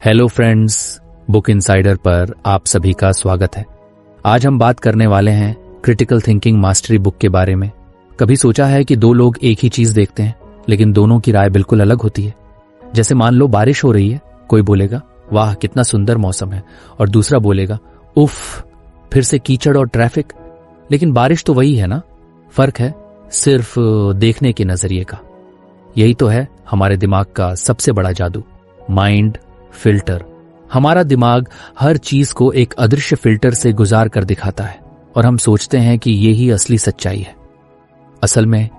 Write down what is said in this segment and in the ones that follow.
Hello friends, book insider पर आप सभी का स्वागत है। आज हम बात करने वाले हैं क्रिटिकल थिंकिंग मास्टरी बुक के बारे में। कभी सोचा है कि दो लोग एक ही चीज देखते हैं लेकिन दोनों की राय बिल्कुल अलग होती है। जैसे मान लो बारिश हो रही है, कोई बोलेगा वाह कितना सुंदर मौसम है, और दूसरा बोलेगा उफ फिर से कीचड़ और ट्रैफिक। लेकिन बारिश तो वही है ना, फर्क है सिर्फ देखने के नजरिए का। यही तो है हमारे दिमाग का सबसे बड़ा जादू, माइंड फिल्टर। हमारा दिमाग हर चीज को एक अदृश्य फिल्टर से गुजार कर दिखाता है और हम सोचते हैं कि यही असली सच्चाई है। असल में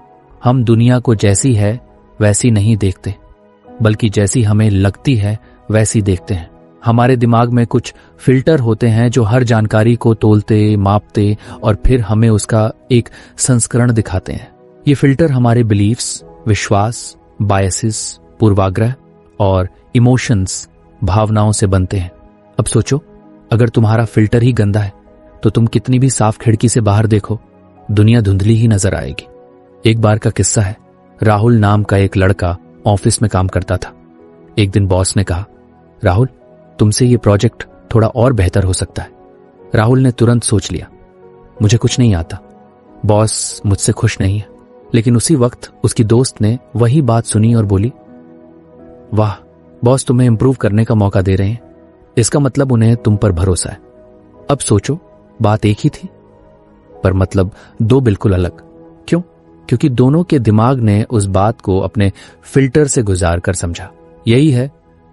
हम दुनिया को जैसी है वैसी नहीं देखते, बल्कि जैसी हमें लगती है वैसी देखते हैं। हमारे दिमाग में कुछ फिल्टर होते हैं जो हर जानकारी को तोलते, मापते और फिर हमें उसका एक संस्करण दिखाते हैं। ये फिल्टर हमारे बिलीफ्स, विश्वास, बायसेस, पूर्वाग्रह और इमोशंस, भावनाओं से बनते हैं। अब सोचो, अगर तुम्हारा फिल्टर ही गंदा है तो तुम कितनी भी साफ खिड़की से बाहर देखो, दुनिया धुंधली ही नजर आएगी। एक बार का किस्सा है। राहुल नाम का एक लड़का ऑफिस में काम करता था। एक दिन बॉस ने कहा, राहुल तुमसे ये प्रोजेक्ट थोड़ा और बेहतर हो सकता है। राहुल ने तुरंत सोच लिया, मुझे कुछ नहीं आता, बॉस मुझसे खुश नहीं है। लेकिन उसी वक्त उसकी दोस्त ने वही बात सुनी और बोली, वाह बॉस तुम्हें इंप्रूव करने का मौका दे रहे हैं, इसका मतलब उन्हें तुम पर भरोसा है। अब सोचो, बात एक ही थी पर मतलब दो बिल्कुल अलग। क्यों? क्योंकि दोनों के दिमाग ने उस बात को अपने फिल्टर से गुजार कर समझा। यही है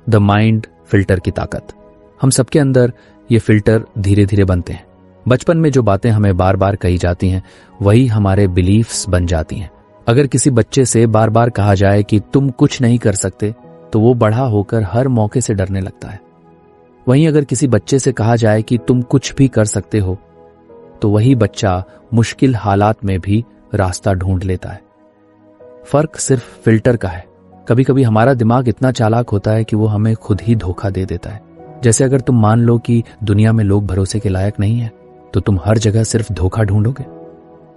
द माइंड फिल्टर की ताकत। हम सबके अंदर ये फिल्टर धीरे धीरे बनते हैं। बचपन में जो बातें हमें बार बार कही जाती हैं वही हमारे बिलीफ्स बन जाती हैं। अगर किसी बच्चे से बार बार कहा जाए कि तुम कुछ नहीं कर सकते तो वो बड़ा होकर हर मौके से डरने लगता है। वहीं अगर किसी बच्चे से कहा जाए कि तुम कुछ भी कर सकते हो तो वही बच्चा मुश्किल हालात में भी रास्ता ढूंढ लेता है। फर्क सिर्फ फिल्टर का है। कभी कभी हमारा दिमाग इतना चालाक होता है कि वो हमें खुद ही धोखा दे देता है। जैसे अगर तुम मान लो कि दुनिया में लोग भरोसे के लायक नहीं है तो तुम हर जगह सिर्फ धोखा ढूंढोगे।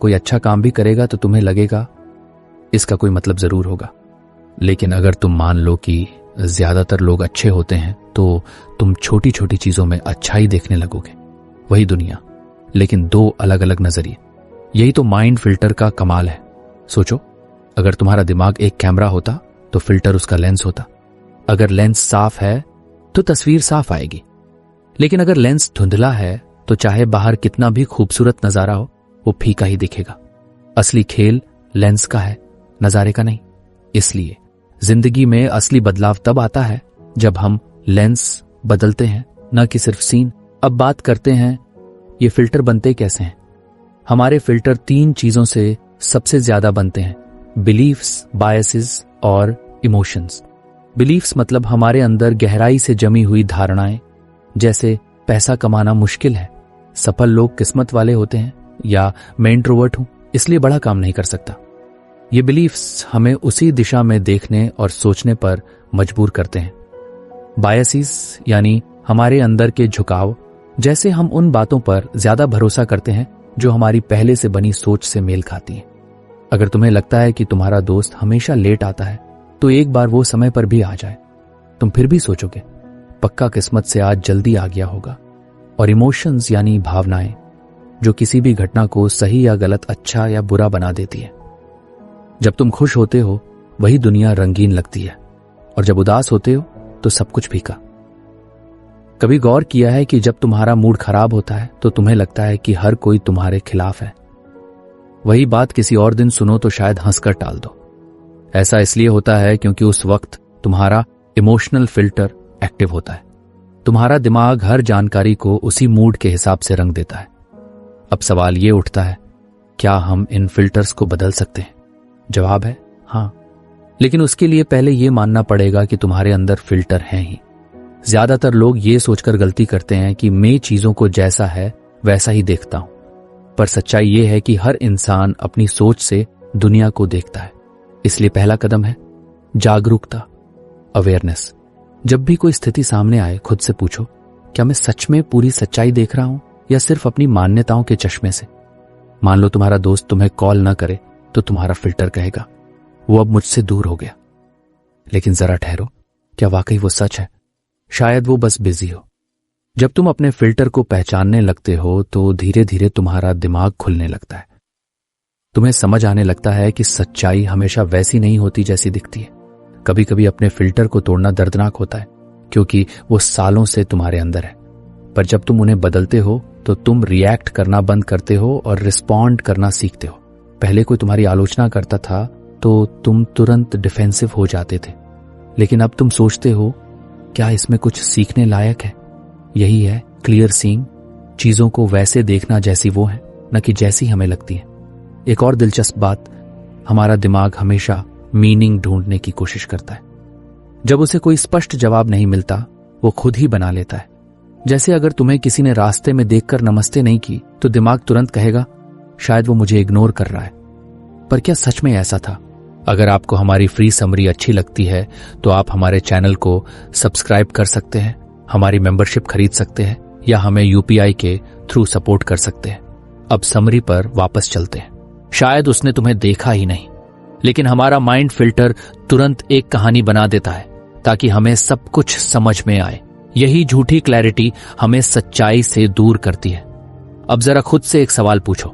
कोई अच्छा काम भी करेगा तो तुम्हें लगेगा इसका कोई मतलब जरूर होगा। लेकिन अगर तुम मान लो कि ज्यादातर लोग अच्छे होते हैं तो तुम छोटी छोटी चीजों में अच्छाई देखने लगोगे। वही दुनिया, लेकिन दो अलग अलग नजरिए। यही तो माइंड फिल्टर का कमाल है। सोचो, अगर तुम्हारा दिमाग एक कैमरा होता तो फिल्टर उसका लेंस होता। अगर लेंस साफ है तो तस्वीर साफ आएगी, लेकिन अगर लेंस धुंधला है तो चाहे बाहर कितना भी खूबसूरत नजारा हो वो फीका ही दिखेगा। असली खेल लेंस का है, नजारे का नहीं। इसलिए जिंदगी में असली बदलाव तब आता है जब हम लेंस बदलते हैं, न कि सिर्फ सीन। अब बात करते हैं ये फिल्टर बनते कैसे हैं। हमारे फिल्टर तीन चीजों से सबसे ज्यादा बनते हैं, बिलीफ्स, बायसेस और इमोशंस। बिलीफ्स मतलब हमारे अंदर गहराई से जमी हुई धारणाएं, जैसे पैसा कमाना मुश्किल है, सफल लोग किस्मत वाले होते हैं, या मैं इंट्रोवर्ट हूं इसलिए बड़ा काम नहीं कर सकता। ये बिलीफ्स हमें उसी दिशा में देखने और सोचने पर मजबूर करते हैं। बायसेस यानी हमारे अंदर के झुकाव, जैसे हम उन बातों पर ज्यादा भरोसा करते हैं जो हमारी पहले से बनी सोच से मेल खाती हैं। अगर तुम्हें लगता है कि तुम्हारा दोस्त हमेशा लेट आता है तो एक बार वो समय पर भी आ जाए, तुम फिर भी सोचोगे पक्का किस्मत से आज जल्दी आ गया होगा। और इमोशंस यानी भावनाएं, जो किसी भी घटना को सही या गलत, अच्छा या बुरा बना देती है। जब तुम खुश होते हो वही दुनिया रंगीन लगती है, और जब उदास होते हो तो सब कुछ फीका। कभी गौर किया है कि जब तुम्हारा मूड खराब होता है तो तुम्हें लगता है कि हर कोई तुम्हारे खिलाफ है। वही बात किसी और दिन सुनो तो शायद हंसकर टाल दो। ऐसा इसलिए होता है क्योंकि उस वक्त तुम्हारा इमोशनल फिल्टर एक्टिव होता है। तुम्हारा दिमाग हर जानकारी को उसी मूड के हिसाब से रंग देता है। अब सवाल ये उठता है, क्या हम इन फिल्टर्स को बदल सकते हैं? जवाब है हाँ, लेकिन उसके लिए पहले यह मानना पड़ेगा कि तुम्हारे अंदर फिल्टर हैं ही। ज्यादातर लोग ये सोचकर गलती करते हैं कि मैं चीजों को जैसा है वैसा ही देखता हूं, पर सच्चाई यह है कि हर इंसान अपनी सोच से दुनिया को देखता है। इसलिए पहला कदम है जागरूकता, अवेयरनेस। जब भी कोई स्थिति सामने आए खुद से पूछो, क्या मैं सच में पूरी सच्चाई देख रहा हूं या सिर्फ अपनी मान्यताओं के चश्मे से? मान लो तुम्हारा दोस्त तुम्हें कॉल न करे तो तुम्हारा फिल्टर कहेगा वो अब मुझसे दूर हो गया। लेकिन जरा ठहरो, क्या वाकई वो सच है? शायद वो बस बिजी हो। जब तुम अपने फिल्टर को पहचानने लगते हो तो धीरे धीरे तुम्हारा दिमाग खुलने लगता है। तुम्हें समझ आने लगता है कि सच्चाई हमेशा वैसी नहीं होती जैसी दिखती है। कभी कभी अपने फिल्टर को तोड़ना दर्दनाक होता है, क्योंकि वो सालों से तुम्हारे अंदर है। पर जब तुम उन्हें बदलते हो तो तुम रिएक्ट करना बंद करते हो और रिस्पॉन्ड करना सीखते हो। पहले कोई तुम्हारी आलोचना करता था तो तुम तुरंत डिफेंसिव हो जाते थे, लेकिन अब तुम सोचते हो, क्या इसमें कुछ सीखने लायक है? यही है क्लियर सीइंग, चीजों को वैसे देखना जैसी वो है, न कि जैसी हमें लगती है। एक और दिलचस्प बात, हमारा दिमाग हमेशा मीनिंग ढूंढने की कोशिश करता है। जब उसे कोई स्पष्ट जवाब नहीं मिलता, वो खुद ही बना लेता है। जैसे अगर तुम्हें किसी ने रास्ते में देखकर नमस्ते नहीं की तो दिमाग तुरंत कहेगा, शायद वो मुझे इग्नोर कर रहा है। पर क्या सच में ऐसा था? अगर आपको हमारी फ्री समरी अच्छी लगती है तो आप हमारे चैनल को सब्सक्राइब कर सकते हैं, हमारी मेंबरशिप खरीद सकते हैं या हमें यूपीआई के थ्रू सपोर्ट कर सकते हैं। अब समरी पर वापस चलते हैं। शायद उसने तुम्हें देखा ही नहीं, लेकिन हमारा माइंड फिल्टर तुरंत एक कहानी बना देता है ताकि हमें सब कुछ समझ में आए। यही झूठी क्लैरिटी हमें सच्चाई से दूर करती है। अब जरा खुद से एक सवाल पूछो,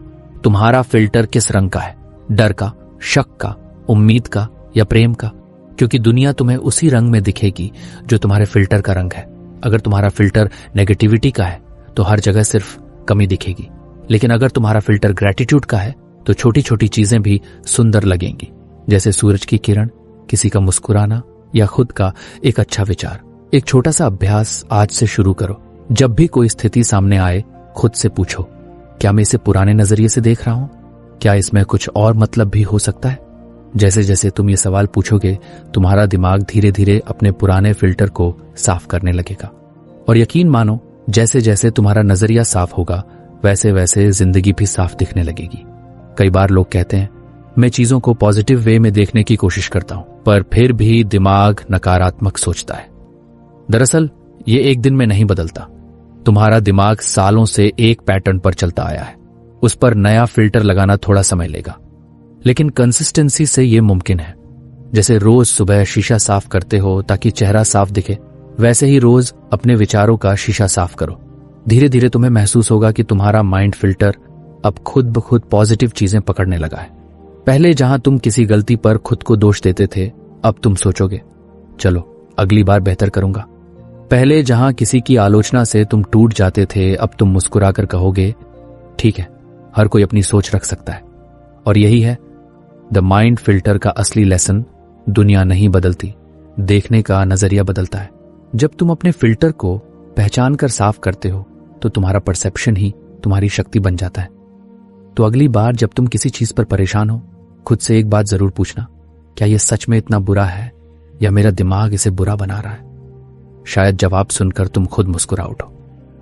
तुम्हारा फिल्टर किस रंग का है? डर का, शक का, उम्मीद का या प्रेम का? क्योंकि दुनिया तुम्हें उसी रंग में दिखेगी जो तुम्हारे फिल्टर का रंग है। अगर तुम्हारा फिल्टर नेगेटिविटी का है तो हर जगह सिर्फ कमी दिखेगी, लेकिन अगर तुम्हारा फिल्टर ग्रेटिट्यूड का है तो छोटी छोटी चीजें भी सुंदर लगेंगी, जैसे सूरज की किरण, किसी का मुस्कुराना या खुद का एक अच्छा विचार। एक छोटा सा अभ्यास आज से शुरू करो। जब भी कोई स्थिति सामने आए, खुद से पूछो, क्या मैं इसे पुराने नजरिए से देख रहा हूं? क्या इसमें कुछ और मतलब भी हो सकता है? जैसे जैसे तुम ये सवाल पूछोगे, तुम्हारा दिमाग धीरे धीरे अपने पुराने फिल्टर को साफ करने लगेगा। और यकीन मानो, जैसे जैसे तुम्हारा नजरिया साफ होगा, वैसे वैसे जिंदगी भी साफ दिखने लगेगी। कई बार लोग कहते हैं, मैं चीजों को पॉजिटिव वे में देखने की कोशिश करता हूं, पर फिर भी दिमाग नकारात्मक सोचता है। दरअसल ये एक दिन में नहीं बदलता। तुम्हारा दिमाग सालों से एक पैटर्न पर चलता आया है। उस पर नया फिल्टर लगाना थोड़ा समय लेगा, लेकिन कंसिस्टेंसी से यह मुमकिन है। जैसे रोज सुबह शीशा साफ करते हो ताकि चेहरा साफ दिखे, वैसे ही रोज अपने विचारों का शीशा साफ करो। धीरे धीरे तुम्हें महसूस होगा कि तुम्हारा माइंड फिल्टर अब खुद ब खुद पॉजिटिव चीजें पकड़ने लगा है। पहले जहां तुम किसी गलती पर खुद को दोष देते थे, अब तुम सोचोगे, चलो अगली बार बेहतर करूंगा। पहले जहां किसी की आलोचना से तुम टूट जाते थे, अब तुम मुस्कुराकर कहोगे, ठीक है, हर कोई अपनी सोच रख सकता है। और यही है द माइंड फिल्टर का असली लेसन। दुनिया नहीं बदलती, देखने का नजरिया बदलता है। जब तुम अपने फिल्टर को पहचान कर साफ करते हो तो तुम्हारा परसेप्शन ही तुम्हारी शक्ति बन जाता है। तो अगली बार जब तुम किसी चीज पर परेशान हो, खुद से एक बात जरूर पूछना, क्या यह सच में इतना बुरा है या मेरा दिमाग इसे बुरा बना रहा है? शायद जवाब सुनकर तुम खुद मुस्कुरा उठो,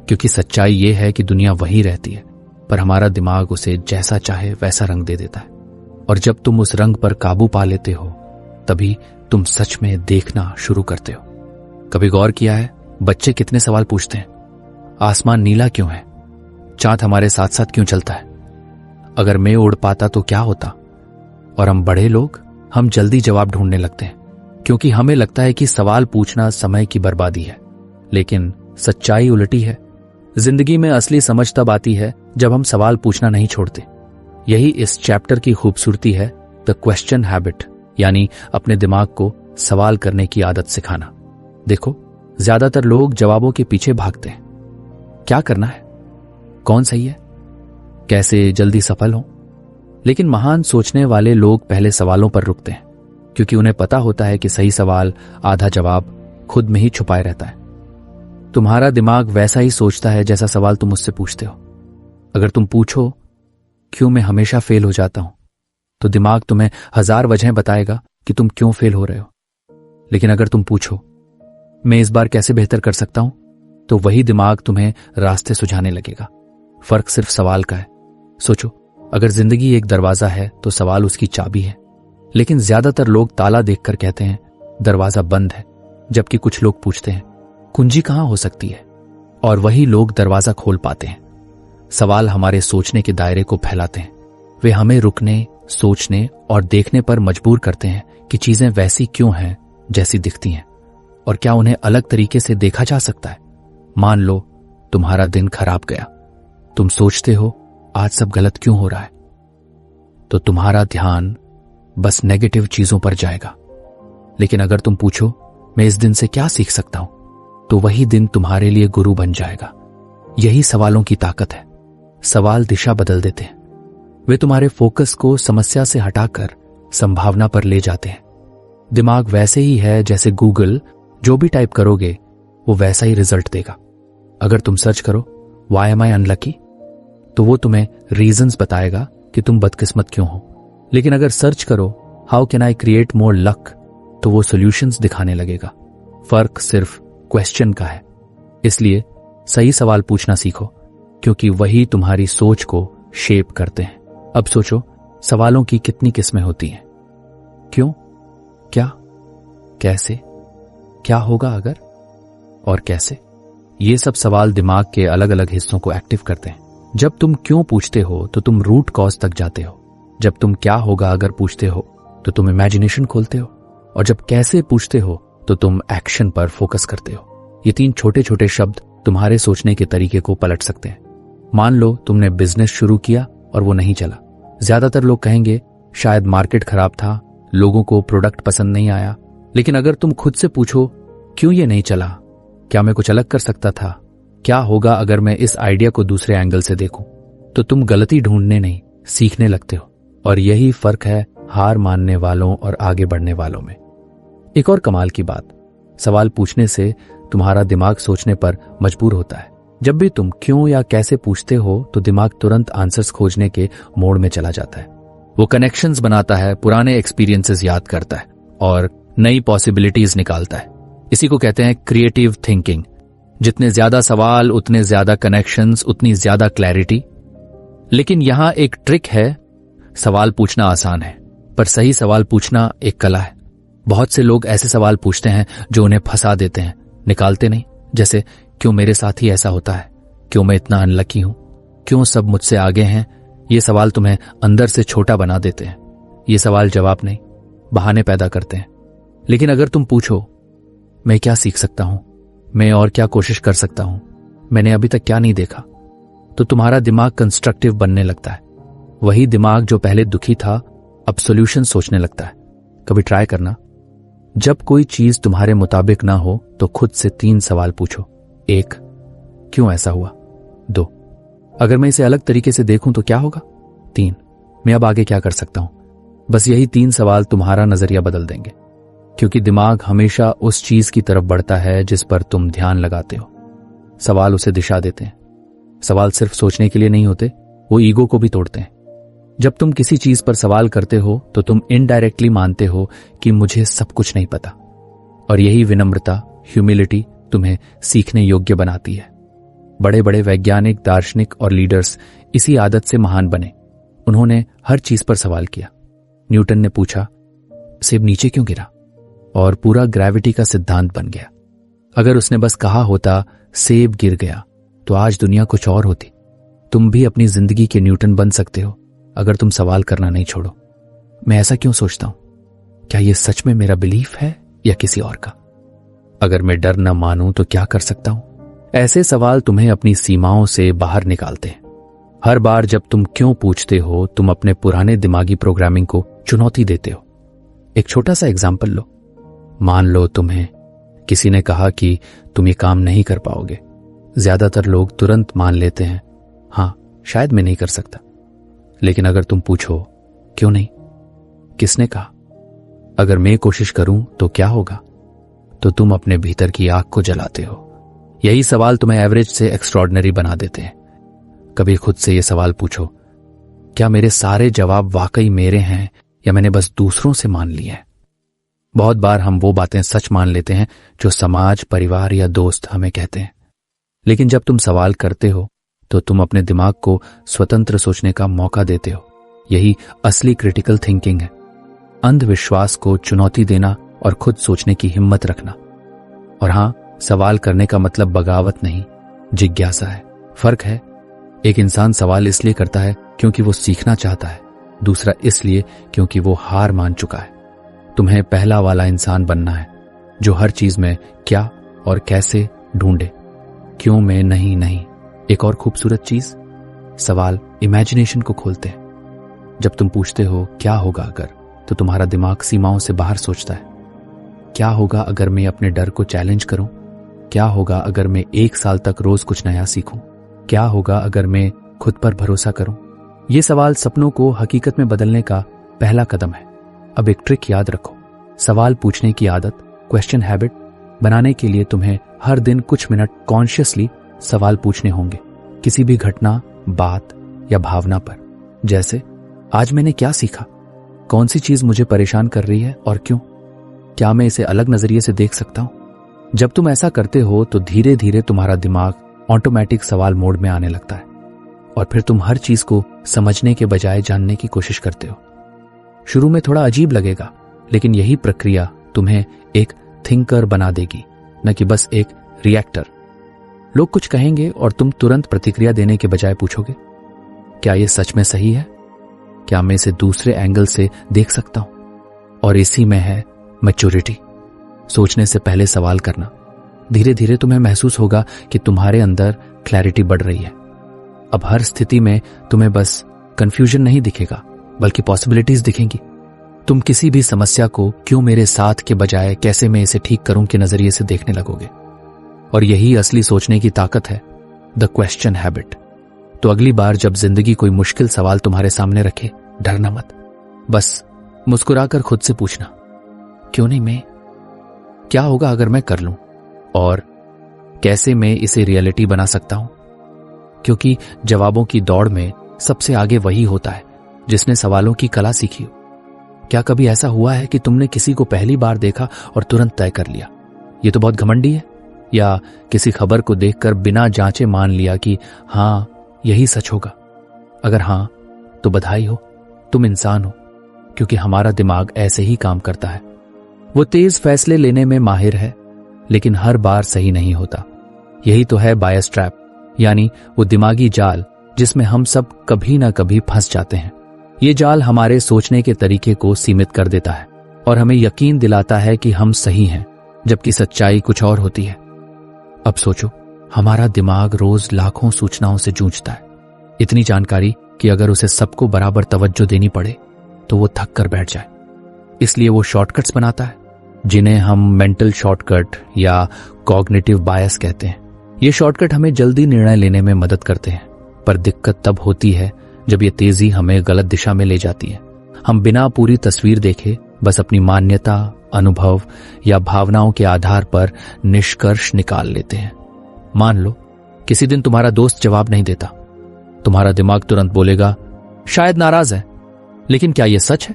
क्योंकि सच्चाई यह है कि दुनिया वही रहती है, पर हमारा दिमाग उसे जैसा चाहे वैसा रंग दे देता है। और जब तुम उस रंग पर काबू पा लेते हो, तभी तुम सच में देखना शुरू करते हो। कभी गौर किया है, बच्चे कितने सवाल पूछते हैं? आसमान नीला क्यों है? चांद हमारे साथ साथ क्यों चलता है? अगर मैं उड़ पाता तो क्या होता? और हम बड़े लोग, हम जल्दी जवाब ढूंढने लगते हैं, क्योंकि हमें लगता है कि सवाल पूछना समय की बर्बादी है। लेकिन सच्चाई उल्टी है। जिंदगी में असली समझ तब आती है जब हम सवाल पूछना नहीं छोड़ते। यही इस चैप्टर की खूबसूरती है, द क्वेश्चन हैबिट, यानी अपने दिमाग को सवाल करने की आदत सिखाना। देखो, ज्यादातर लोग जवाबों के पीछे भागते हैं। क्या करना है, कौन सही है, कैसे जल्दी सफल हो। लेकिन महान सोचने वाले लोग पहले सवालों पर रुकते हैं, क्योंकि उन्हें पता होता है कि सही सवाल आधा जवाब खुद में ही छुपाए रहता है। तुम्हारा दिमाग वैसा ही सोचता है जैसा सवाल तुम उससे पूछते हो। अगर तुम पूछो, क्यों मैं हमेशा फेल हो जाता हूं, तो दिमाग तुम्हें 1000 वजहें बताएगा कि तुम क्यों फेल हो रहे हो। लेकिन अगर तुम पूछो, मैं इस बार कैसे बेहतर कर सकता हूं, तो वही दिमाग तुम्हें रास्ते सुझाने लगेगा। फर्क सिर्फ सवाल का है। सोचो, अगर जिंदगी एक दरवाजा है तो सवाल उसकी चाबी है। लेकिन ज्यादातर लोग ताला देखकर कहते हैं दरवाजा बंद है, जबकि कुछ लोग पूछते हैं कुंजी कहां हो सकती है, और वही लोग दरवाजा खोल पाते हैं। सवाल हमारे सोचने के दायरे को फैलाते हैं। वे हमें रुकने, सोचने और देखने पर मजबूर करते हैं कि चीजें वैसी क्यों हैं जैसी दिखती हैं। और क्या उन्हें अलग तरीके से देखा जा सकता है? मान लो तुम्हारा दिन खराब गया, तुम सोचते हो आज सब गलत क्यों हो रहा है, तो तुम्हारा ध्यान बस नेगेटिव चीजों पर जाएगा। लेकिन अगर तुम पूछो मैं इस दिन से क्या सीख सकता हूं, तो वही दिन तुम्हारे लिए गुरु बन जाएगा। यही सवालों की ताकत है। सवाल दिशा बदल देते हैं। वे तुम्हारे फोकस को समस्या से हटाकर संभावना पर ले जाते हैं। दिमाग वैसे ही है जैसे गूगल, जो भी टाइप करोगे वो वैसा ही रिजल्ट देगा। अगर तुम सर्च करो वाई एम आई अनलकी, तो वो तुम्हें रीजंस बताएगा कि तुम बदकिस्मत क्यों हो। लेकिन अगर सर्च करो how can I create more luck, तो वो सॉल्यूशंस दिखाने लगेगा। फर्क सिर्फ क्वेश्चन का है। इसलिए सही सवाल पूछना सीखो, क्योंकि वही तुम्हारी सोच को शेप करते हैं। अब सोचो, सवालों की कितनी किस्में होती हैं? क्यों, क्या, कैसे, क्या होगा अगर, और कैसे। ये सब सवाल दिमाग के अलग अलग हिस्सों को एक्टिव करते हैं। जब तुम क्यों पूछते हो तो तुम रूट कॉज तक जाते हो। जब तुम क्या होगा अगर पूछते हो तो तुम इमेजिनेशन खोलते हो। और जब कैसे पूछते हो तो तुम एक्शन पर फोकस करते हो। ये 3 छोटे छोटे शब्द तुम्हारे सोचने के तरीके को पलट सकते हैं। मान लो तुमने बिजनेस शुरू किया और वो नहीं चला। ज्यादातर लोग कहेंगे शायद मार्केट खराब था, लोगों को प्रोडक्ट पसंद नहीं आया। लेकिन अगर तुम खुद से पूछो क्यों ये नहीं चला, क्या मैं कुछ अलग कर सकता था, क्या होगा अगर मैं इस आइडिया को दूसरे एंगल से देखूं, तो तुम गलती ढूंढने नहीं, सीखने लगते हो। और यही फर्क है हार मानने वालों और आगे बढ़ने वालों में। एक और कमाल की बात, सवाल पूछने से तुम्हारा दिमाग सोचने पर मजबूर होता है। जब भी तुम क्यों या कैसे पूछते हो तो दिमाग तुरंत आंसर्स खोजने के मोड में चला जाता है। वो कनेक्शंस बनाता है, पुराने एक्सपीरियंसेस याद करता है और नई पॉसिबिलिटीज निकालता है। इसी को कहते हैं क्रिएटिव थिंकिंग। जितने ज्यादा सवाल उतने ज्यादा कनेक्शंस, उतनी ज्यादा क्लैरिटी। लेकिन यहां एक ट्रिक है, सवाल पूछना आसान है पर सही सवाल पूछना एक कला है। बहुत से लोग ऐसे सवाल पूछते हैं जो उन्हें फंसा देते हैं, निकालते नहीं। जैसे क्यों मेरे साथ ही ऐसा होता है, क्यों मैं इतना अनलकी हूं, क्यों सब मुझसे आगे हैं। ये सवाल तुम्हें अंदर से छोटा बना देते हैं। ये सवाल जवाब नहीं, बहाने पैदा करते हैं। लेकिन अगर तुम पूछो मैं क्या सीख सकता हूं, मैं और क्या कोशिश कर सकता हूं, मैंने अभी तक क्या नहीं देखा, तो तुम्हारा दिमाग कंस्ट्रक्टिव बनने लगता है। वही दिमाग जो पहले दुखी था अब सॉल्यूशन सोचने लगता है। कभी ट्राई करना, जब कोई चीज तुम्हारे मुताबिक ना हो तो खुद से 3 सवाल पूछो। 1, क्यों ऐसा हुआ। 2, अगर मैं इसे अलग तरीके से देखूं तो क्या होगा। 3, मैं अब आगे क्या कर सकता हूं। बस यही 3 सवाल तुम्हारा नजरिया बदल देंगे, क्योंकि दिमाग हमेशा उस चीज की तरफ बढ़ता है जिस पर तुम ध्यान लगाते हो। सवाल उसे दिशा देते हैं। सवाल सिर्फ सोचने के लिए नहीं होते, वो ईगो को भी तोड़ते हैं। जब तुम किसी चीज पर सवाल करते हो तो तुम इनडायरेक्टली मानते हो कि मुझे सब कुछ नहीं पता। और यही विनम्रता, ह्यूमिलिटी तुम्हें सीखने योग्य बनाती है। बड़े बड़े वैज्ञानिक, दार्शनिक और लीडर्स इसी आदत से महान बने। उन्होंने हर चीज पर सवाल किया। न्यूटन ने पूछा सेब नीचे क्यों गिरा, और पूरा ग्रेविटी का सिद्धांत बन गया। अगर उसने बस कहा होता सेब गिर गया तो आज दुनिया कुछ और होती। तुम भी अपनी जिंदगी के न्यूटन बन सकते हो अगर तुम सवाल करना नहीं छोड़ो। मैं ऐसा क्यों सोचता हूं, क्या यह सच में मेरा बिलीफ है या किसी और का। अगर मैं डर न मानूं तो क्या कर सकता हूं। ऐसे सवाल तुम्हें अपनी सीमाओं से बाहर निकालते हैं। हर बार जब तुम क्यों पूछते हो तुम अपने पुराने दिमागी प्रोग्रामिंग को चुनौती देते हो। एक छोटा सा एग्जाम्पल लो। मान लो तुम्हें किसी ने कहा कि तुम ये काम नहीं कर पाओगे। ज्यादातर लोग तुरंत मान लेते हैं, हां शायद मैं नहीं कर सकता। लेकिन अगर तुम पूछो क्यों नहीं, किसने कहा, अगर मैं कोशिश करूं तो क्या होगा, तो तुम अपने भीतर की आग को जलाते हो। यही सवाल तुम्हें एवरेज से एक्स्ट्रॉर्डिनरी बना देते हैं। कभी खुद से यह सवाल पूछो, क्या मेरे सारे जवाब वाकई मेरे हैं या मैंने बस दूसरों से मान लिए हैं। बहुत बार हम वो बातें सच मान लेते हैं जो समाज, परिवार या दोस्त हमें कहते हैं। लेकिन जब तुम सवाल करते हो तो तुम अपने दिमाग को स्वतंत्र सोचने का मौका देते हो। यही असली क्रिटिकल थिंकिंग है। अंधविश्वास को चुनौती देना और खुद सोचने की हिम्मत रखना। और हां, सवाल करने का मतलब बगावत नहीं, जिज्ञासा है। फर्क है, एक इंसान सवाल इसलिए करता है क्योंकि वो सीखना चाहता है, दूसरा इसलिए क्योंकि वो हार मान चुका है। तुम्हें पहला वाला इंसान बनना है जो हर चीज में क्या और कैसे ढूंढे, क्यों में नहीं। एक और खूबसूरत चीज, सवाल इमेजिनेशन को खोलते हैं। जब तुम पूछते हो क्या होगा अगर, तो तुम्हारा दिमाग सीमाओं से बाहर सोचता है। क्या होगा अगर मैं अपने डर को चैलेंज करूं? क्या होगा अगर मैं 1 साल तक रोज कुछ नया सीखूं? क्या होगा अगर मैं खुद पर भरोसा करूं? ये सवाल सपनों को हकीकत में बदलने का पहला कदम है। अब एक ट्रिक याद रखो, सवाल पूछने की आदत, क्वेश्चन हैबिट बनाने के लिए तुम्हें हर दिन कुछ मिनट कॉन्शियसली सवाल पूछने होंगे, किसी भी घटना, बात या भावना पर। जैसे, आज मैंने क्या सीखा? कौन सी चीज मुझे परेशान कर रही है और क्यों? क्या मैं इसे अलग नजरिए से देख सकता हूं? जब तुम ऐसा करते हो तो धीरे धीरे तुम्हारा दिमाग ऑटोमेटिक सवाल मोड में आने लगता है और फिर तुम हर चीज को समझने के बजाय जानने की कोशिश करते हो। शुरू में थोड़ा अजीब लगेगा, लेकिन यही प्रक्रिया तुम्हें एक थिंकर बना देगी, न कि बस एक रिएक्टर। लोग कुछ कहेंगे और तुम तुरंत प्रतिक्रिया देने के बजाय पूछोगे, क्या यह सच में सही है? क्या मैं इसे दूसरे एंगल से देख सकता हूं? और इसी में है मैच्योरिटी, सोचने से पहले सवाल करना। धीरे धीरे तुम्हें महसूस होगा कि तुम्हारे अंदर क्लैरिटी बढ़ रही है। अब हर स्थिति में तुम्हें बस कंफ्यूजन नहीं दिखेगा, बल्कि पॉसिबिलिटीज दिखेंगी। तुम किसी भी समस्या को क्यों मेरे साथ के बजाय कैसे मैं इसे ठीक करूं के नजरिए से देखने लगोगे। और यही असली सोचने की ताकत है, द क्वेश्चन हैबिट। तो अगली बार जब जिंदगी कोई मुश्किल सवाल तुम्हारे सामने रखे, डरना मत, बस मुस्कुराकर खुद से पूछना, क्यों नहीं मैं? क्या होगा अगर मैं कर लूं? और कैसे मैं इसे रियलिटी बना सकता हूं? क्योंकि जवाबों की दौड़ में सबसे आगे वही होता है जिसने सवालों की कला सीखी हो। क्या कभी ऐसा हुआ है कि तुमने किसी को पहली बार देखा और तुरंत तय कर लिया, ये तो बहुत घमंडी है? या किसी खबर को देखकर बिना जांचे मान लिया कि हां, यही सच होगा? अगर हां, तो बधाई हो, तुम इंसान हो। क्योंकि हमारा दिमाग ऐसे ही काम करता है। वो तेज फैसले लेने में माहिर है, लेकिन हर बार सही नहीं होता। यही तो है बायस ट्रैप, यानी वो दिमागी जाल जिसमें हम सब कभी ना कभी फंस जाते हैं। ये जाल हमारे सोचने के तरीके को सीमित कर देता है और हमें यकीन दिलाता है कि हम सही हैं, जबकि सच्चाई कुछ और होती है। अब सोचो, हमारा दिमाग रोज लाखों सूचनाओं से जूझता है, इतनी जानकारी कि अगर उसे सबको बराबर तवज्जो देनी पड़े तो वो थक कर बैठ जाए। इसलिए वो शॉर्टकट्स बनाता है, जिन्हें हम मेंटल शॉर्टकट या कॉग्निटिव बायस कहते हैं। ये शॉर्टकट हमें जल्दी निर्णय लेने में मदद करते हैं, पर दिक्कत तब होती है जब ये तेजी हमें गलत दिशा में ले जाती है। हम बिना पूरी तस्वीर देखे बस अपनी मान्यता, अनुभव या भावनाओं के आधार पर निष्कर्ष निकाल लेते हैं। मान लो किसी दिन तुम्हारा दोस्त जवाब नहीं देता, तुम्हारा दिमाग तुरंत बोलेगा, शायद नाराज है। लेकिन क्या यह सच है?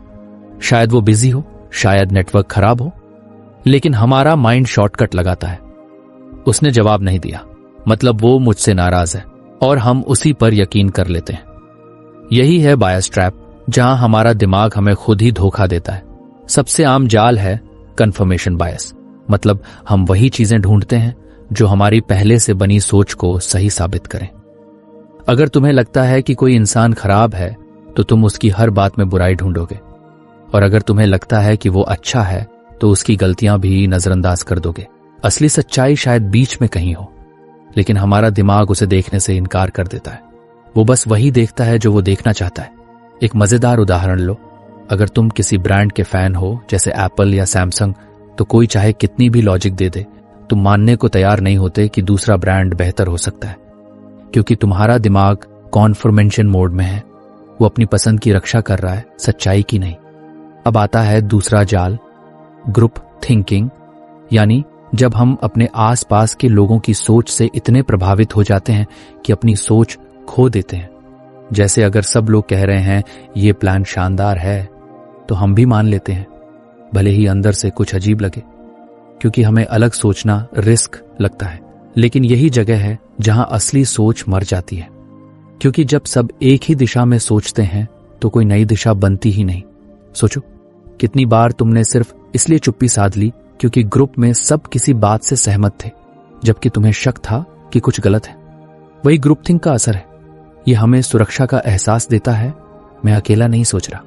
शायद वो बिजी हो, शायद नेटवर्क खराब हो। लेकिन हमारा माइंड शॉर्टकट लगाता है, उसने जवाब नहीं दिया, मतलब वो मुझसे नाराज है, और हम उसी पर यकीन कर लेते हैं। यही है बायस ट्रैप, जहां हमारा दिमाग हमें खुद ही धोखा देता है। सबसे आम जाल है कंफर्मेशन बायस, मतलब हम वही चीजें ढूंढते हैं जो हमारी पहले से बनी सोच को सही साबित करें। अगर तुम्हें लगता है कि कोई इंसान खराब है, तो तुम उसकी हर बात में बुराई ढूंढोगे, और अगर तुम्हें लगता है कि वो अच्छा है, तो उसकी गलतियां भी नजरअंदाज कर दोगे। असली सच्चाई शायद बीच में कहीं हो, लेकिन हमारा दिमाग उसे देखने से इनकार कर देता है। वो बस वही देखता है जो वो देखना चाहता है। एक मजेदार उदाहरण लो, अगर तुम किसी ब्रांड के फैन हो, जैसे एप्पल या सैमसंग, तो कोई चाहे कितनी भी लॉजिक दे दे, तुम मानने को तैयार नहीं होते कि दूसरा ब्रांड बेहतर हो सकता है, क्योंकि तुम्हारा दिमाग कॉन्फर्मेशन मोड में है। वो अपनी पसंद की रक्षा कर रहा है, सच्चाई की नहीं। अब आता है दूसरा जाल, ग्रुप थिंकिंग, यानी जब हम अपने आसपास के लोगों की सोच से इतने प्रभावित हो जाते हैं कि अपनी सोच खो देते हैं। जैसे अगर सब लोग कह रहे हैं ये प्लान शानदार है, तो हम भी मान लेते हैं, भले ही अंदर से कुछ अजीब लगे, क्योंकि हमें अलग सोचना रिस्क लगता है। लेकिन यही जगह है जहां असली सोच मर जाती है, क्योंकि जब सब एक ही दिशा में सोचते हैं तो कोई नई दिशा बनती ही नहीं। सोचो, कितनी बार तुमने सिर्फ इसलिए चुप्पी साध ली क्योंकि ग्रुप में सब किसी बात से सहमत थे, जबकि तुम्हें शक था कि कुछ गलत है। वही ग्रुप थिंक का असर है। यह हमें सुरक्षा का एहसास देता है, मैं अकेला नहीं सोच रहा,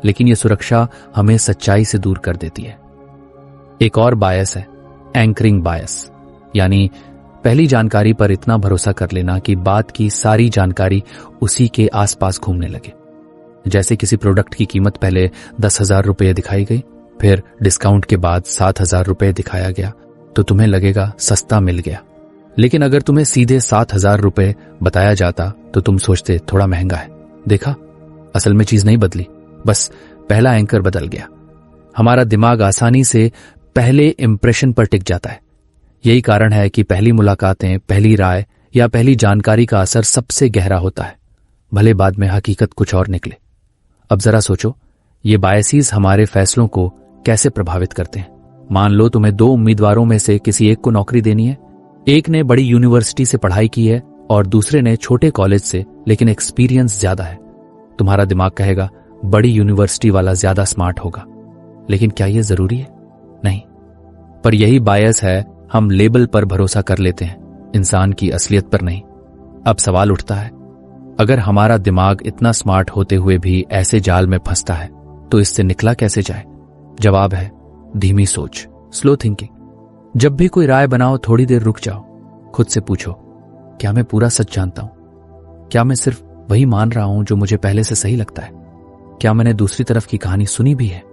लेकिन यह सुरक्षा हमें सच्चाई से दूर कर देती है। एक और बायस है एंकरिंग बायस, यानी पहली जानकारी पर इतना भरोसा कर लेना कि बाद की सारी जानकारी उसी के आसपास घूमने लगे। जैसे किसी प्रोडक्ट की कीमत पहले 10,000 रुपये दिखाई गई, फिर डिस्काउंट के बाद 7,000 रुपये दिखाया गया, तो तुम्हें लगेगा सस्ता मिल गया। लेकिन अगर तुम्हें सीधे 7,000 रुपये बताया जाता तो तुम सोचते थोड़ा महंगा है। देखा, असल में चीज नहीं बदली, बस पहला एंकर बदल गया। हमारा दिमाग आसानी से पहले इंप्रेशन पर टिक जाता है। यही कारण है कि पहली मुलाकातें, पहली राय या पहली जानकारी का असर सबसे गहरा होता है, भले बाद में हकीकत कुछ और निकले। अब जरा सोचो, ये बायसीज हमारे फैसलों को कैसे प्रभावित करते हैं। मान लो तुम्हें 2 उम्मीदवारों में से किसी एक को नौकरी देनी है। एक ने बड़ी यूनिवर्सिटी से पढ़ाई की है और दूसरे ने छोटे कॉलेज से, लेकिन एक्सपीरियंस ज्यादा है। तुम्हारा दिमाग कहेगा बड़ी यूनिवर्सिटी वाला ज्यादा स्मार्ट होगा, लेकिन क्या यह जरूरी है? नहीं। पर यही बायस है, हम लेबल पर भरोसा कर लेते हैं, इंसान की असलियत पर नहीं। अब सवाल उठता है, अगर हमारा दिमाग इतना स्मार्ट होते हुए भी ऐसे जाल में फंसता है तो इससे निकला कैसे जाए? जवाब है धीमी सोच, स्लो थिंकिंग। जब भी कोई राय बनाओ, थोड़ी देर रुक जाओ, खुद से पूछो, क्या मैं पूरा सच जानता हूं? क्या मैं सिर्फ वही मान रहा हूं जो मुझे पहले से सही लगता है? क्या मैंने दूसरी तरफ की कहानी सुनी भी है?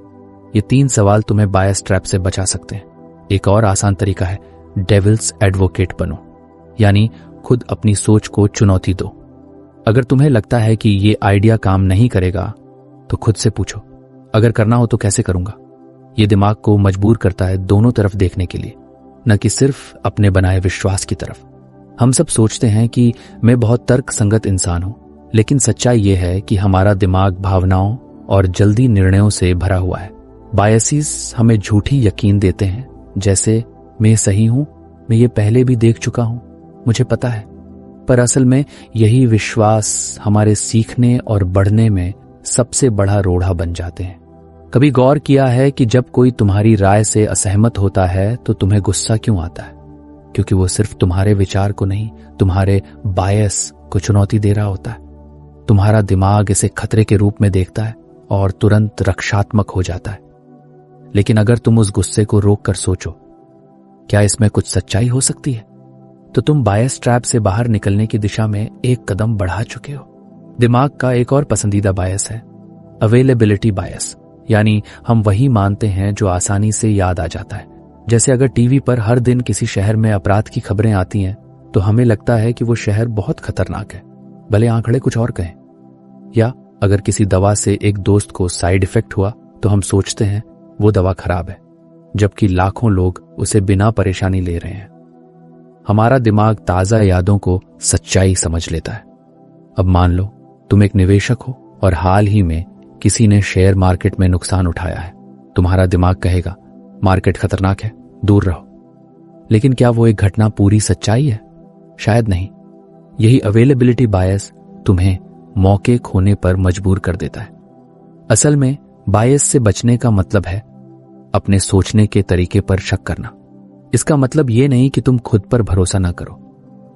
ये 3 सवाल तुम्हें बायस ट्रैप से बचा सकते हैं। एक और आसान तरीका है, डेविल्स एडवोकेट बनो, यानी खुद अपनी सोच को चुनौती दो। अगर तुम्हें लगता है कि ये आइडिया काम नहीं करेगा तो खुद से पूछो, अगर करना हो तो कैसे करूंगा? ये दिमाग को मजबूर करता है दोनों तरफ देखने के लिए, न कि सिर्फ अपने बनाए विश्वास की तरफ। हम सब सोचते हैं कि मैं बहुत तर्क संगत इंसान हूं, लेकिन सच्चाई यह है कि हमारा दिमाग भावनाओं और जल्दी निर्णयों से भरा हुआ है। बायसीज हमें झूठी यकीन देते हैं, जैसे मैं सही हूं, मैं ये पहले भी देख चुका हूं, मुझे पता है। पर असल में यही विश्वास हमारे सीखने और बढ़ने में सबसे बड़ा रोड़ा बन जाते हैं। कभी गौर किया है कि जब कोई तुम्हारी राय से असहमत होता है तो तुम्हें गुस्सा क्यों आता है? क्योंकि वो सिर्फ तुम्हारे विचार को नहीं, तुम्हारे बायस को चुनौती दे रहा होता है। तुम्हारा दिमाग इसे खतरे के रूप में देखता है और तुरंत रक्षात्मक हो जाता है। लेकिन अगर तुम उस गुस्से को रोक कर सोचो, क्या इसमें कुछ सच्चाई हो सकती है, तो तुम बायस ट्रैप से बाहर निकलने की दिशा में एक कदम बढ़ा चुके हो। दिमाग का एक और पसंदीदा बायस है अवेलेबिलिटी बायस, यानी हम वही मानते हैं जो आसानी से याद आ जाता है। जैसे अगर टीवी पर हर दिन किसी शहर में अपराध की खबरें आती हैं तो हमें लगता है कि वो शहर बहुत खतरनाक है, भले आंकड़े कुछ और कहें। या अगर किसी दवा से एक दोस्त को साइड इफेक्ट हुआ तो हम सोचते हैं वो दवा खराब है, जबकि लाखों लोग उसे बिना परेशानी ले रहे हैं। हमारा दिमाग ताजा यादों को सच्चाई समझ लेता है। अब मान लो तुम एक निवेशक हो और हाल ही में किसी ने शेयर मार्केट में नुकसान उठाया है। तुम्हारा दिमाग कहेगा मार्केट खतरनाक है, दूर रहो। लेकिन क्या वो एक घटना पूरी सच्चाई है? शायद नहीं। यही अवेलेबिलिटी बायस तुम्हें मौके खोने पर मजबूर कर देता है। असल में बायस से बचने का मतलब है अपने सोचने के तरीके पर शक करना। इसका मतलब ये नहीं कि तुम खुद पर भरोसा ना करो,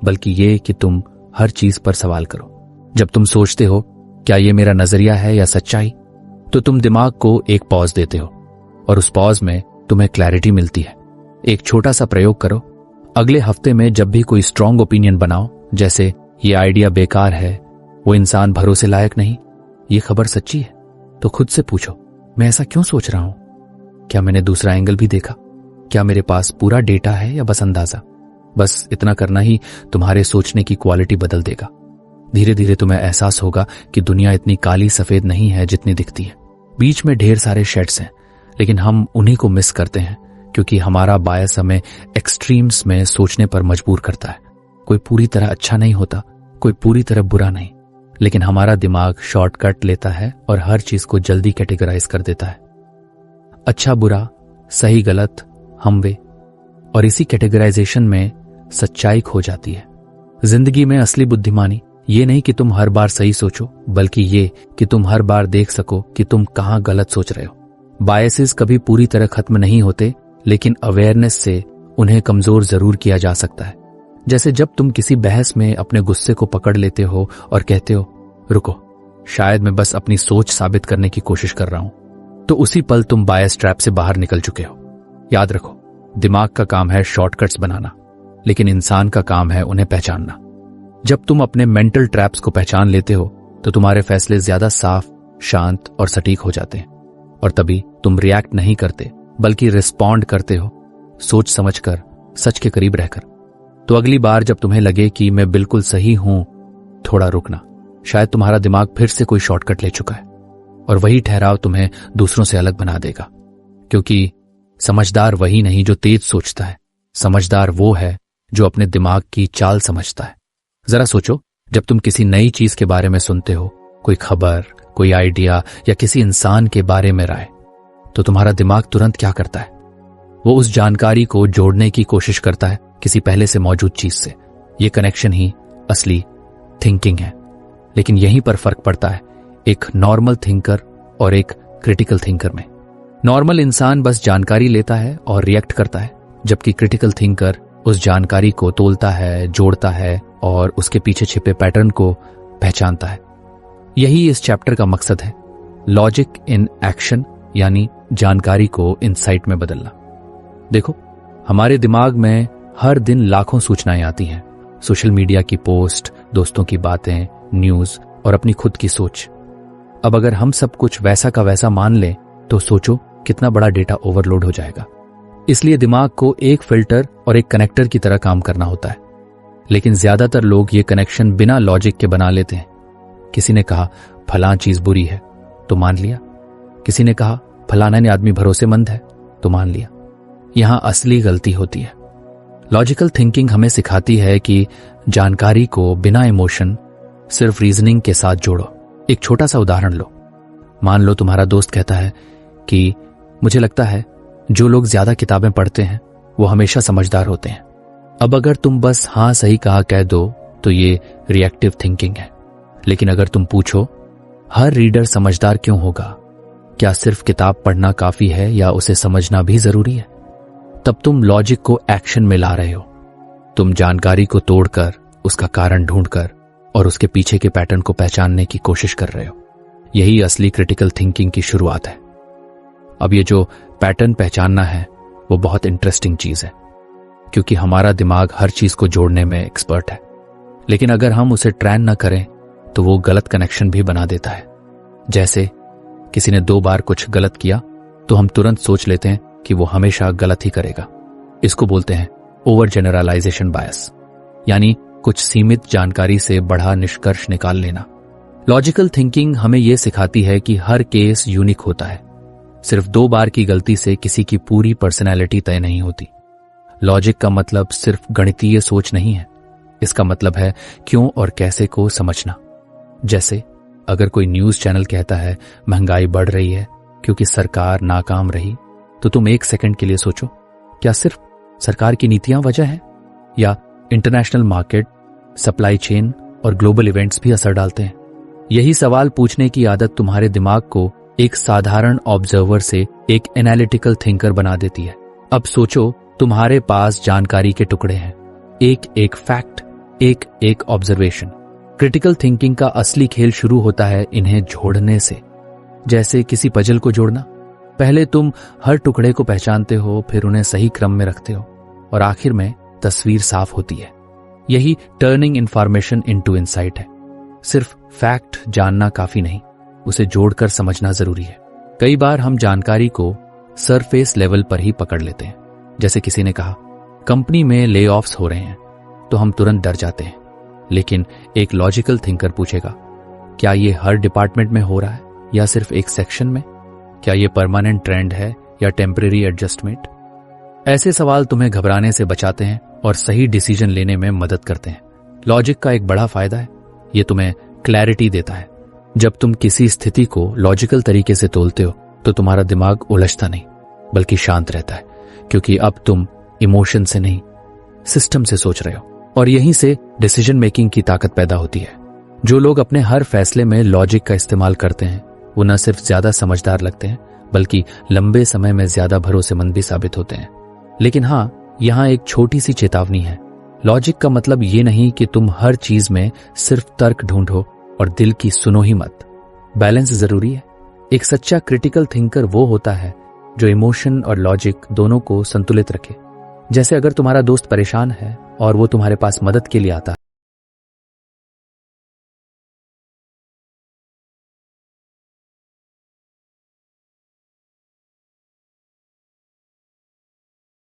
बल्कि ये कि तुम हर चीज पर सवाल करो। जब तुम सोचते हो क्या ये मेरा नजरिया है या सच्चाई, तो तुम दिमाग को एक पॉज देते हो और उस पॉज में तुम्हें क्लैरिटी मिलती है। एक छोटा सा प्रयोग करो। अगले हफ्ते में जब भी कोई स्ट्रांग ओपिनियन बनाओ, जैसे ये आइडिया बेकार है, वो इंसान भरोसे लायक नहीं, ये खबर सच्ची है, तो खुद से पूछो मैं ऐसा क्यों सोच रहा हूं? क्या मैंने दूसरा एंगल भी देखा? क्या मेरे पास पूरा डेटा है या बस अंदाजा? बस इतना करना ही तुम्हारे सोचने की क्वालिटी बदल देगा। धीरे धीरे तुम्हें एहसास होगा कि दुनिया इतनी काली सफेद नहीं है जितनी दिखती है। बीच में ढेर सारे शेड्स हैं, लेकिन हम उन्हीं को मिस करते हैं क्योंकि हमारा बायस हमें एक्सट्रीम्स में सोचने पर मजबूर करता है। कोई पूरी तरह अच्छा नहीं होता, कोई पूरी तरह बुरा नहीं, लेकिन हमारा दिमाग शॉर्टकट लेता है और हर चीज को जल्दी कैटेगराइज कर देता है। अच्छा बुरा, सही गलत, हम वे, और इसी कैटेगराइजेशन में सच्चाई खो जाती है। जिंदगी में असली बुद्धिमानी ये नहीं कि तुम हर बार सही सोचो, बल्कि ये कि तुम हर बार देख सको कि तुम कहां गलत सोच रहे हो। बायसेस कभी पूरी तरह खत्म नहीं होते, लेकिन अवेयरनेस से उन्हें कमजोर जरूर किया जा सकता है। जैसे जब तुम किसी बहस में अपने गुस्से को पकड़ लेते हो और कहते हो रुको, शायद मैं बस अपनी सोच साबित करने की कोशिश कर रहा हूं, तो उसी पल तुम बायस ट्रैप से बाहर निकल चुके हो। याद रखो, दिमाग का काम है शॉर्टकट्स बनाना, लेकिन इंसान का काम है उन्हें पहचानना। जब तुम अपने मेंटल ट्रैप्स को पहचान लेते हो तो तुम्हारे फैसले ज्यादा साफ, शांत और सटीक हो जाते हैं, और तभी तुम रिएक्ट नहीं करते बल्कि रिस्पॉन्ड करते हो, सोच समझकर, सच के करीब रहकर। तो अगली बार जब तुम्हें लगे कि मैं बिल्कुल सही हूं, थोड़ा रुकना। शायद तुम्हारा दिमाग फिर से कोई शॉर्टकट ले चुका है, और वही ठहराव तुम्हें दूसरों से अलग बना देगा। क्योंकि समझदार वही नहीं जो तेज सोचता है, समझदार वो है जो अपने दिमाग की चाल समझता है। जरा सोचो, जब तुम किसी नई चीज के बारे में सुनते हो, कोई खबर, कोई आइडिया या किसी इंसान के बारे में राय, तो तुम्हारा दिमाग तुरंत क्या करता है? वो उस जानकारी को जोड़ने की कोशिश करता है किसी पहले से मौजूद चीज से। ये कनेक्शन ही असली थिंकिंग है। लेकिन यहीं पर फर्क पड़ता है एक नॉर्मल थिंकर और एक क्रिटिकल थिंकर में। नॉर्मल इंसान बस जानकारी लेता है और रिएक्ट करता है, जबकि क्रिटिकल थिंकर उस जानकारी को तोलता है, जोड़ता है और उसके पीछे छिपे पैटर्न को पहचानता है। यही इस चैप्टर का मकसद है, लॉजिक इन एक्शन, यानी जानकारी को इनसाइट में बदलना। देखो, हमारे दिमाग में हर दिन लाखों सूचनाएं आती हैं, सोशल मीडिया की पोस्ट, दोस्तों की बातें, न्यूज और अपनी खुद की सोच। अब अगर हम सब कुछ वैसा का वैसा मान लें तो सोचो कितना बड़ा डेटा ओवरलोड हो जाएगा। इसलिए दिमाग को एक फिल्टर और एक कनेक्टर की तरह काम करना होता है। लेकिन ज्यादातर लोग ये कनेक्शन बिना लॉजिक के बना लेते हैं। किसी ने कहा फलां चीज बुरी है तो मान लिया, किसी ने कहा फलाना ने आदमी भरोसेमंद है तो मान लिया। यहां असली गलती होती है। लॉजिकल थिंकिंग हमें सिखाती है कि जानकारी को बिना इमोशन, सिर्फ रीजनिंग के साथ जोड़ो। एक छोटा सा उदाहरण लो। मान लो तुम्हारा दोस्त कहता है कि मुझे लगता है जो लोग ज्यादा किताबें पढ़ते हैं वो हमेशा समझदार होते हैं। अब अगर तुम बस हाँ सही कहा कह दो तो ये रिएक्टिव थिंकिंग है। लेकिन अगर तुम पूछो हर रीडर समझदार क्यों होगा, क्या सिर्फ किताब पढ़ना काफी है या उसे समझना भी जरूरी है, तब तुम लॉजिक को एक्शन में ला रहे हो। तुम जानकारी को तोड़कर, उसका कारण ढूंढकर और उसके पीछे के पैटर्न को पहचानने की कोशिश कर रहे हो। यही असली क्रिटिकल थिंकिंग की शुरुआत है। अब ये जो पैटर्न पहचानना है वो बहुत इंटरेस्टिंग चीज है, क्योंकि हमारा दिमाग हर चीज को जोड़ने में एक्सपर्ट है। लेकिन अगर हम उसे ट्रेन न करें तो वो गलत कनेक्शन भी बना देता है। जैसे किसी ने 2 बार कुछ गलत किया तो हम तुरंत सोच लेते हैं कि वो हमेशा गलत ही करेगा। इसको बोलते हैं ओवर जनरलाइजेशन बायस, यानी कुछ सीमित जानकारी से बड़ा निष्कर्ष निकाल लेना। लॉजिकल थिंकिंग हमें यह सिखाती है कि हर केस यूनिक होता है। सिर्फ 2 बार की गलती से किसी की पूरी पर्सनैलिटी तय नहीं होती। लॉजिक का मतलब सिर्फ गणितीय सोच नहीं है, इसका मतलब है क्यों और कैसे को समझना। जैसे अगर कोई न्यूज चैनल कहता है महंगाई बढ़ रही है क्योंकि सरकार नाकाम रही, तो तुम 1 सेकंड के लिए सोचो, क्या सिर्फ सरकार की नीतियां वजह है या इंटरनेशनल मार्केट, सप्लाई चेन और ग्लोबल इवेंट्स भी असर डालते हैं? यही सवाल पूछने की आदत तुम्हारे दिमाग को एक साधारण ऑब्जर्वर से एक एनालिटिकल थिंकर बना देती है। अब सोचो, तुम्हारे पास जानकारी के टुकड़े हैं, एक एक फैक्ट, एक एक ऑब्जर्वेशन। क्रिटिकल थिंकिंग का असली खेल शुरू होता है इन्हें जोड़ने से। जैसे किसी पजल को जोड़ना। पहले तुम हर टुकड़े को पहचानते हो, फिर उन्हें सही क्रम में रखते हो और आखिर में तस्वीर साफ होती है। यही टर्निंग इंफॉर्मेशन इनटू इनसाइट है। सिर्फ फैक्ट जानना काफी नहीं, उसे जोड़कर समझना जरूरी है। कई बार हम जानकारी को सरफेस लेवल पर ही पकड़ लेते हैं। जैसे किसी ने कहा कंपनी में ले ऑफ्स हो रहे हैं, तो हम तुरंत डर जाते हैं। लेकिन एक लॉजिकल थिंकर पूछेगा, क्या ये हर डिपार्टमेंट में हो रहा है या सिर्फ एक सेक्शन में? क्या ये परमानेंट ट्रेंड है या टेम्परेरी एडजस्टमेंट? ऐसे सवाल तुम्हें घबराने से बचाते हैं और सही डिसीजन लेने में मदद करते हैं। लॉजिक का एक बड़ा फायदा है, ये तुम्हें क्लैरिटी देता है। जब तुम किसी स्थिति को लॉजिकल तरीके से तोलते हो तो तुम्हारा दिमाग उलझता नहीं बल्कि शांत रहता है, क्योंकि अब तुम इमोशन से नहीं, सिस्टम से सोच रहे हो। और यहीं से डिसीजन मेकिंग की ताकत पैदा होती है। जो लोग अपने हर फैसले में लॉजिक का इस्तेमाल करते हैं वो न सिर्फ ज्यादा समझदार लगते हैं बल्कि लंबे समय में ज्यादा भरोसेमंद भी साबित होते हैं। लेकिन हाँ, यहाँ एक छोटी सी चेतावनी है। लॉजिक का मतलब ये नहीं कि तुम हर चीज में सिर्फ तर्क ढूंढो और दिल की सुनो ही मत। बैलेंस जरूरी है। एक सच्चा क्रिटिकल थिंकर वो होता है जो इमोशन और लॉजिक दोनों को संतुलित रखे। जैसे अगर तुम्हारा दोस्त परेशान है और वो तुम्हारे पास मदद के लिए आता है